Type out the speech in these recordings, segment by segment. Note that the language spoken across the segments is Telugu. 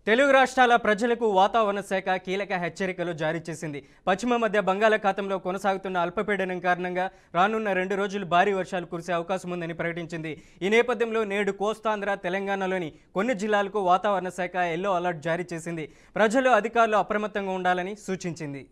తెలుగు రాష్ట్రాల ప్రజలకు వాతావరణ శాఖ కీలక హెచ్చరికలు జారీ చేసింది. పశ్చిమ మధ్య బంగాళాఖాతంలో కొనసాగుతున్న అల్పపీడనం కారణంగా రానున్న 2 రోజులు భారీ వర్షాలు కురిసే అవకాశం ఉందని ప్రకటించింది. ఈ నేపథ్యంలో నేడు కోస్తాంధ్ర, తెలంగాణలోని కొన్ని జిల్లాలకు వాతావరణ శాఖ ఎల్లో అలర్ట్ జారీ చేసింది. ప్రజలు, అధికారులు అప్రమత్తంగా ఉండాలని సూచించింది.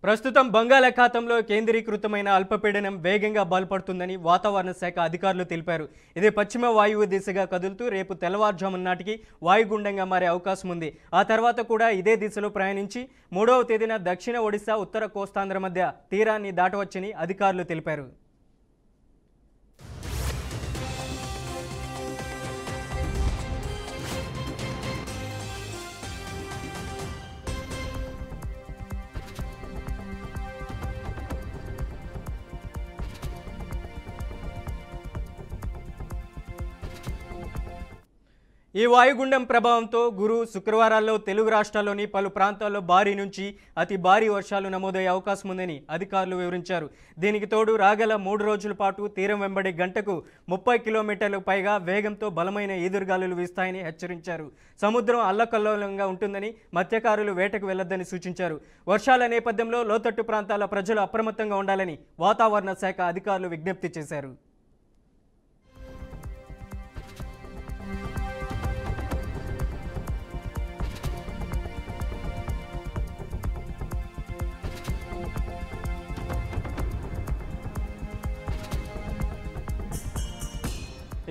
ప్రస్తుతం బంగాళాఖాతంలో కేంద్రీకృతమైన అల్పపీడనం వేగంగా బలపడుతుందని వాతావరణ శాఖ అధికారులు తెలిపారు. ఇది పశ్చిమ వాయువ్య దిశగా కదులుతూ రేపు తెల్లవారుజామున నాటికి వాయుగుండంగా మారే అవకాశం ఉంది. ఆ తర్వాత కూడా ఇదే దిశలో ప్రయాణించి 3వ తేదీన దక్షిణ ఒడిశా, ఉత్తర కోస్తాంధ్ర మధ్య తీరాన్ని దాటవచ్చని అధికారులు తెలిపారు. ఈ వాయుగుండం ప్రభావంతో గురు, శుక్రవారాల్లో తెలుగు రాష్ట్రాల్లోని పలు ప్రాంతాల్లో భారీ నుంచి అతి భారీ వర్షాలు నమోదయ్యే అవకాశం ఉందని అధికారులు వివరించారు. దీనికి తోడు రాగల 3 రోజుల పాటు తీరం వెంబడి గంటకు 30 కిలోమీటర్లకు పైగా వేగంతో బలమైన ఈదురుగాలులు వీస్తాయని హెచ్చరించారు. సముద్రం అల్లకల్లోలంగా ఉంటుందని, మత్స్యకారులు వేటకు వెళ్లొద్దని సూచించారు. వర్షాల నేపథ్యంలో లోతట్టు ప్రాంతాల ప్రజలు అప్రమత్తంగా ఉండాలని వాతావరణ శాఖ అధికారులు విజ్ఞప్తి చేశారు.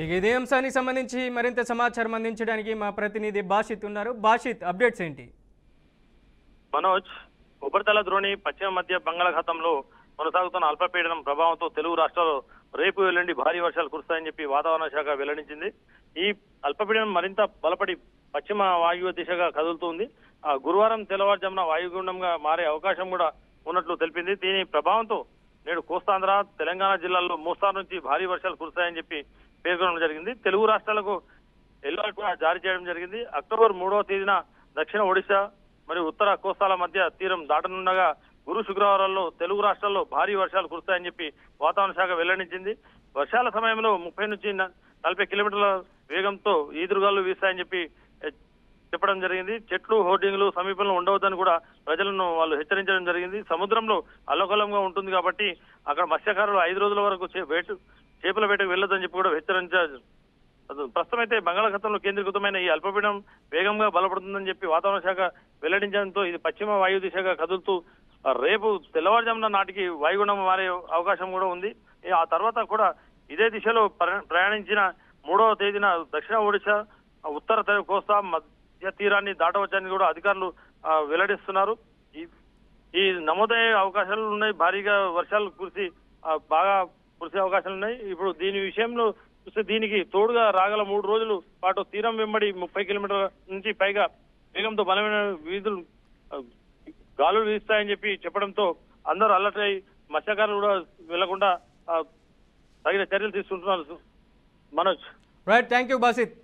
ఇక ఇదే అంశానికి సంబంధించి మరింత సమాచారం అందించడానికి మా ప్రతినిధి బాషిత్ ఉన్నారు. బాషిత్, అప్డేట్స్ ఏంటి? మనోజ్, ఉపరితల ద్రోణి పశ్చిమ మధ్య బంగాళాఖాతంలో కొనసాగుతున్న అల్పపీడనం ప్రభావంతో తెలుగు రాష్ట్రాల్లో రేపు ఎల్లుండి భారీ వర్షాలు కురుస్తాయని చెప్పి వాతావరణ శాఖ వెల్లడించింది. ఈ అల్పపీడనం మరింత బలపడి పశ్చిమ వాయువ్య దిశగా కదులుతుంది. గురువారం తెల్లవారుజామున వాయుగుండంగా మారే అవకాశం కూడా ఉన్నట్లు తెలిపింది. దీని ప్రభావంతో నేడు కోస్తాంధ్ర, తెలంగాణ జిల్లాల్లో మోస్తారు నుంచి భారీ వర్షాలు కురుస్తాయని చెప్పి పేర్కొనడం జరిగింది. తెలుగు రాష్ట్రాలకు ఎల్లో అలర్ట్ కూడా జారీ చేయడం జరిగింది. అక్టోబర్ 3వ తేదీన దక్షిణ ఒడిశా మరియు ఉత్తర కోస్తాల మధ్య తీరం దాటనుండగా గురు, శుక్రవారాల్లో తెలుగు రాష్ట్రాల్లో భారీ వర్షాలు కురుస్తాయని చెప్పి వాతావరణ శాఖ వెల్లడించింది. వర్షాల సమయంలో 30 నుంచి 40 కిలోమీటర్ల వేగంతో ఈదురుగాలు వీస్తాయని చెప్పి చెప్పడం జరిగింది. చెట్లు, హోర్డింగ్లు సమీపంలో ఉండవద్దని కూడా ప్రజలను వాళ్ళు హెచ్చరించడం జరిగింది. సముద్రంలో అల్లకల్లంగా ఉంటుంది కాబట్టి అక్కడ మత్స్యకారులు 5 రోజుల వరకు చేపల వేటకు వెళ్లొద్దని చెప్పి కూడా హెచ్చరించారు. ప్రస్తుతం అయితే బంగాళాఖాతంలో కేంద్రీకృతమైన ఈ అల్పపీడనం వేగంగా బలపడుతుందని చెప్పి వాతావరణ శాఖ వెల్లడించడంతో ఇది పశ్చిమ వాయు దిశగా కదులుతూ రేపు తెల్లవారుజామున నాటికి వాయుగుండం మారే అవకాశం కూడా ఉంది. ఆ తర్వాత కూడా ఇదే దిశలో ప్రయాణించిన 3వ తేదీన దక్షిణ ఒడిశా, ఉత్తర కోస్తా మధ్య తీరాన్ని దాటవచ్చని కూడా అధికారులు వెల్లడిస్తున్నారు. ఈ నమోదయ్యే అవకాశాలు ఉన్నాయి. భారీగా వర్షాలు బాగా కురిసే అవకాశాలు ఉన్నాయి. ఇప్పుడు దీని విషయంలో చూస్తే దీనికి తోడుగా రాగల 3 రోజుల పాటు తీరం వెంబడి 30 కిలోమీటర్ల నుంచి పైగా వేగంతో బలమైన గాలులు వీస్తాయని చెప్పి చెప్పడంతో అందరూ అలర్ట్ అయి మత్స్యకారులు కూడా వెళ్లకుండా తగిన చర్యలు తీసుకుంటున్నారు. Manoj, right, thank you Basit.